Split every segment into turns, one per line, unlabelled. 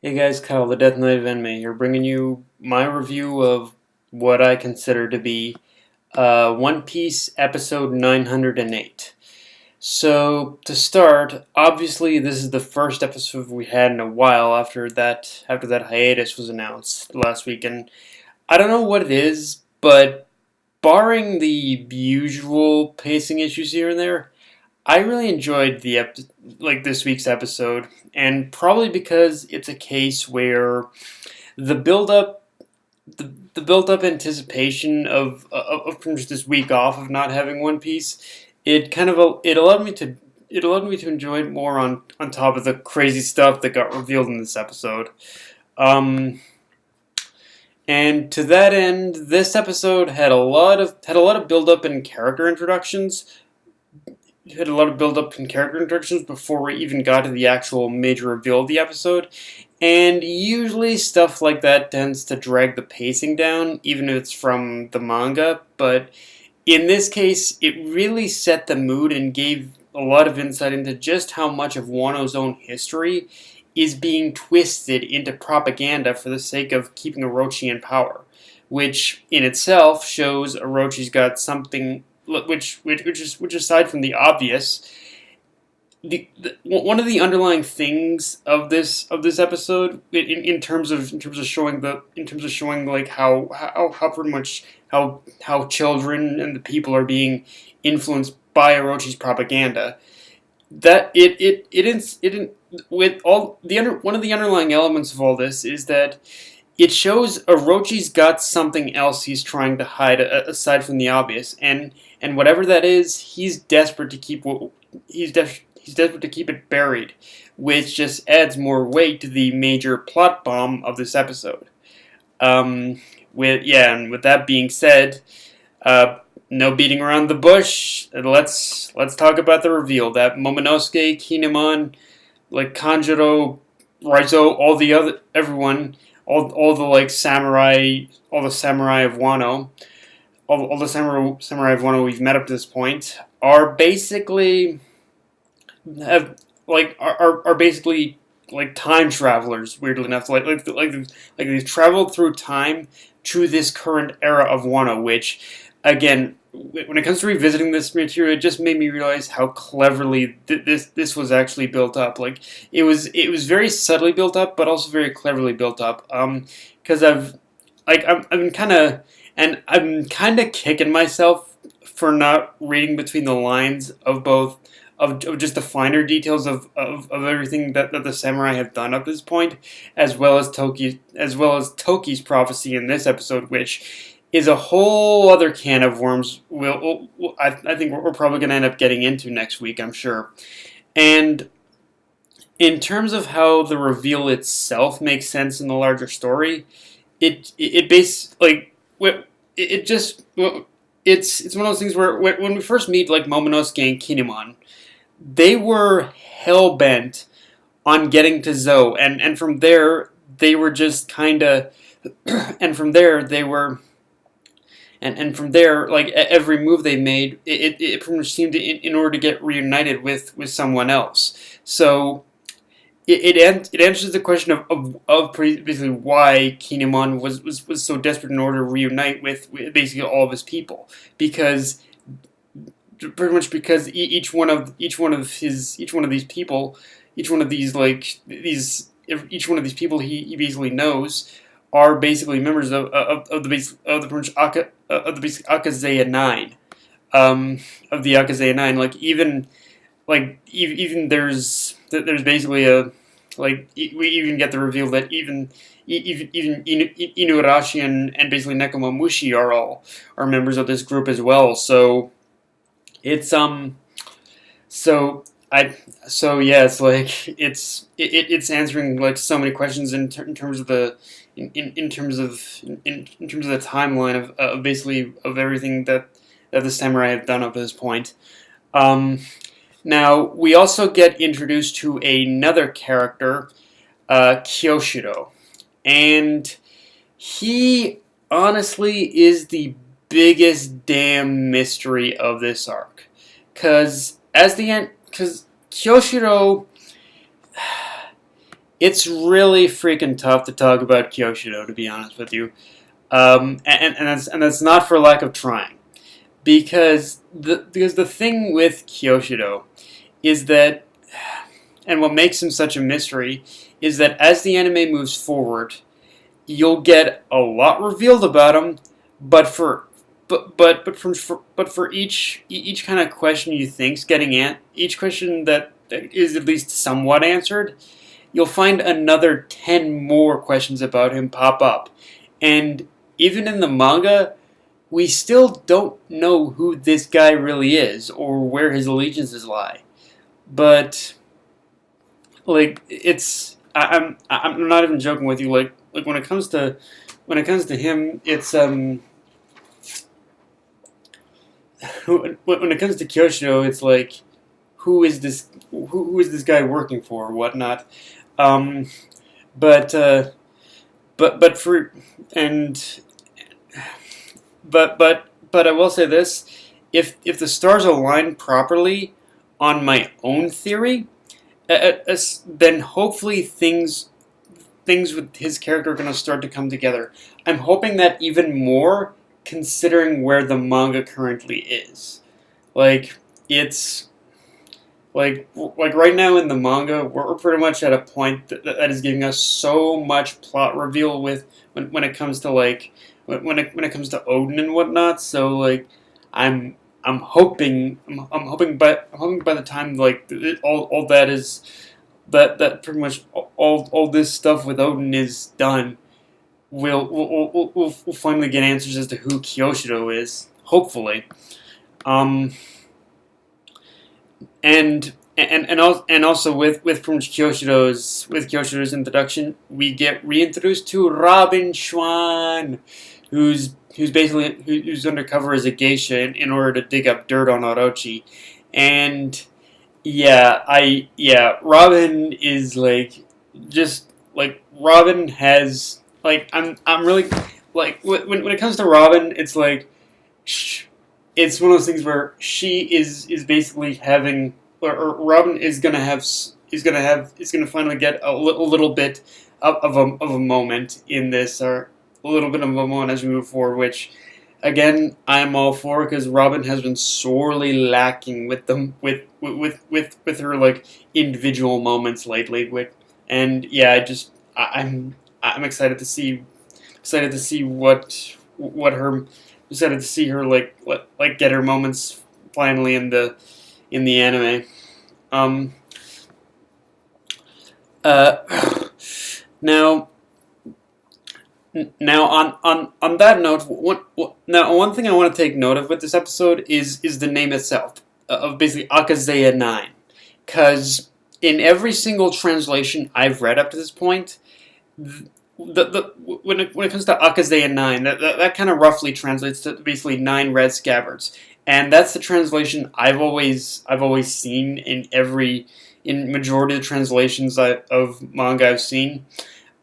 Hey guys, Kyle, the Death Knight of Anime here, bringing you my review of what I consider to be One Piece episode 908. So, to start, obviously this is the first episode we had in a while after that hiatus was announced last week, and I don't know what it is, but barring the usual pacing issues here and there, I really enjoyed this week's episode, and probably because it's a case where the build up the built up anticipation of from just this week off of not having One Piece, it allowed me to enjoy it more on top of the crazy stuff that got revealed in this episode. Um, and to that end, this episode had a lot of build up and character introductions. It had a lot of build up and character introductions before we even got to the actual major reveal of the episode. And usually stuff like that tends to drag the pacing down, even if it's from the manga. But in this case, it really set the mood and gave a lot of insight into just how much of Wano's own history is being twisted into propaganda for the sake of keeping Orochi in power, which in itself shows Orochi's got something which aside from the obvious, one of the underlying things of this episode in terms of showing like how pretty much how children and the people are being influenced by Orochi's propaganda, that it with all the one of the underlying elements of all this is that it shows Orochi's got something else he's trying to hide aside from the obvious, and whatever that is, he's desperate to keep he's desperate to keep it buried, which just adds more weight to the major plot bomb of this episode. And with that being said, uh, no beating around the bush. Let's talk about the reveal that Momonosuke, Kinemon, like Kanjuro, Raizo, all the other everyone, all the like samurai, all the samurai of Wano, all the samurai of Wano we've met up to this point are basically have are basically like time travelers. Weirdly enough, they've traveled through time to this current era of Wano, which again, when it comes to revisiting this material, it just made me realize how cleverly this was actually built up. Like it was very subtly built up, but also very cleverly built up. Because I'm kind of kicking myself for not reading between the lines of both of just the finer details of everything that the samurai have done up this point, as well as Toki's prophecy in this episode, which is a whole other can of worms. I think we're probably going to end up getting into next week, I'm sure. And in terms of how the reveal itself makes sense in the larger story, it base like it just it's one of those things where when we first meet like Momonosuke and Kinemon, they were hell bent on getting to Zoe, and from there they were just kind of, and from there they were, and from there like every move they made, it pretty much seemed in order to get reunited with someone else. So it answers the question of basically why Kinemon was so desperate in order to reunite with basically all of his people, because pretty much because each one of these people, each one of these people he basically knows are basically members of the basic Akazeya 9, of the Akazeya 9. Even there's basically a we even get the reveal that even Inuarashi and basically Nekomamushi are members of this group as well. So it's so I so yeah, it's like it's answering like so many questions in terms of in terms of the timeline of basically of everything that the samurai have done up to this point. Um, Now we also get introduced to another character, Kyoshiro, and he honestly is the biggest damn mystery of this arc, because Kyoshiro, it's really freaking tough to talk about Kyoshido, to be honest with you. And that's not for lack of trying, because the thing with Kyoshido is that, and what makes him such a mystery, is that as the anime moves forward, you'll get a lot revealed about him, but for each kind of question you think's each question that is at least somewhat answered, you'll find another 10 more questions about him pop up. And even in the manga, we still don't know who this guy really is or where his allegiances lie. But like I'm not even joking with you. Like when it comes to him, it's when it comes to Kyoshido, it's like who is this guy working for or whatnot. Um, but but for and but I will say this: if the stars align properly on my own theory, then hopefully things with his character are going to start to come together. I'm hoping that even more, considering where the manga currently is. Like it's like right now in the manga, we're pretty much at a point that is giving us so much plot reveal with when it comes to when it comes to Odin and whatnot. So like I'm I'm hoping by the time all that is that pretty much all this stuff with Odin is done, we'll finally get answers as to who Kyoshido is. Hopefully. Um, and also with from Kyoshiro's introduction, we get reintroduced to Robin Schwan, who's undercover as a geisha in order to dig up dirt on Orochi, and Robin is just Robin has I'm really when it comes to Robin, it's it's one of those things where she is basically having, or Robin is gonna finally get a little bit of a moment in this, or a little bit of a moment as we move forward, which again I'm all for, because Robin has been sorely lacking with them with her individual moments lately. And yeah, I'm excited to see what her excited to see her get her moments finally in the anime. Um, uh, now now on that note, one thing I want to take note of with this episode is the name itself of basically Akazeya 9, because in every single translation I've read up to this point, when it comes to Akazeya 9, that kind of roughly translates to basically 9 red scabbards, and that's the translation I've always seen in majority of the translations of manga I've seen.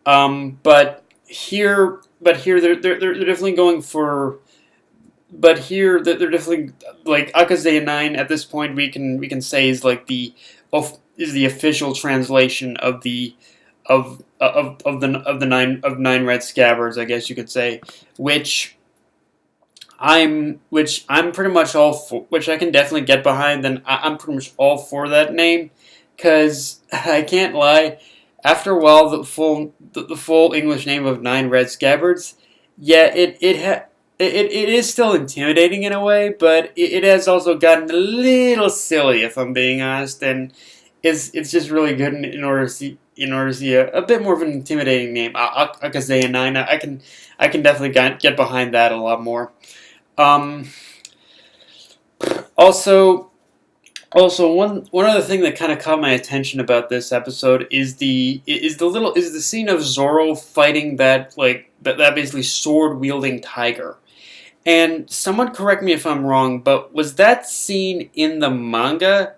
But here they're definitely going for. But here they're definitely Akazeya 9 at this point we can say is is the official translation of the of 9 red scabbards, I guess you could say, which I'm pretty much all for, which I can definitely get behind. Then I'm pretty much all for that name, because I can't lie. After a while, the full English name of 9 red scabbards, yeah, it is still intimidating in a way, but it has also gotten a little silly, if I'm being honest, and it's just really good in order to see a bit more of an intimidating name. Akazeya 9, I can definitely get behind that a lot more. Um, also, one other thing that kind of caught my attention about this episode is the scene of Zoro fighting that basically sword wielding tiger. And someone correct me if I'm wrong, but was that scene in the manga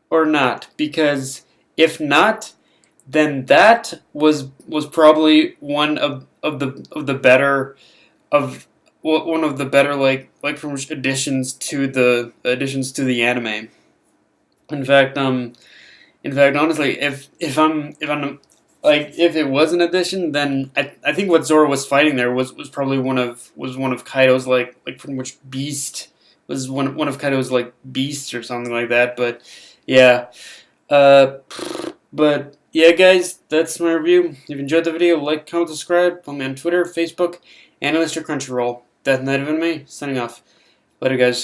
or not? Because if not, then that was probably of the better of one of the better from additions to the anime. In fact, honestly, if I'm Like if it was an addition, then I think what Zoro was fighting there was probably one of Kaido's like pretty much beast was one of Kaido's like beasts or something like that. But yeah, uh, but yeah, guys, that's my review. If you enjoyed the video, like, comment, subscribe. Follow me on Twitter, Facebook, and on Mr. Crunchyroll. Death Knight of Anime, signing off. Later, guys.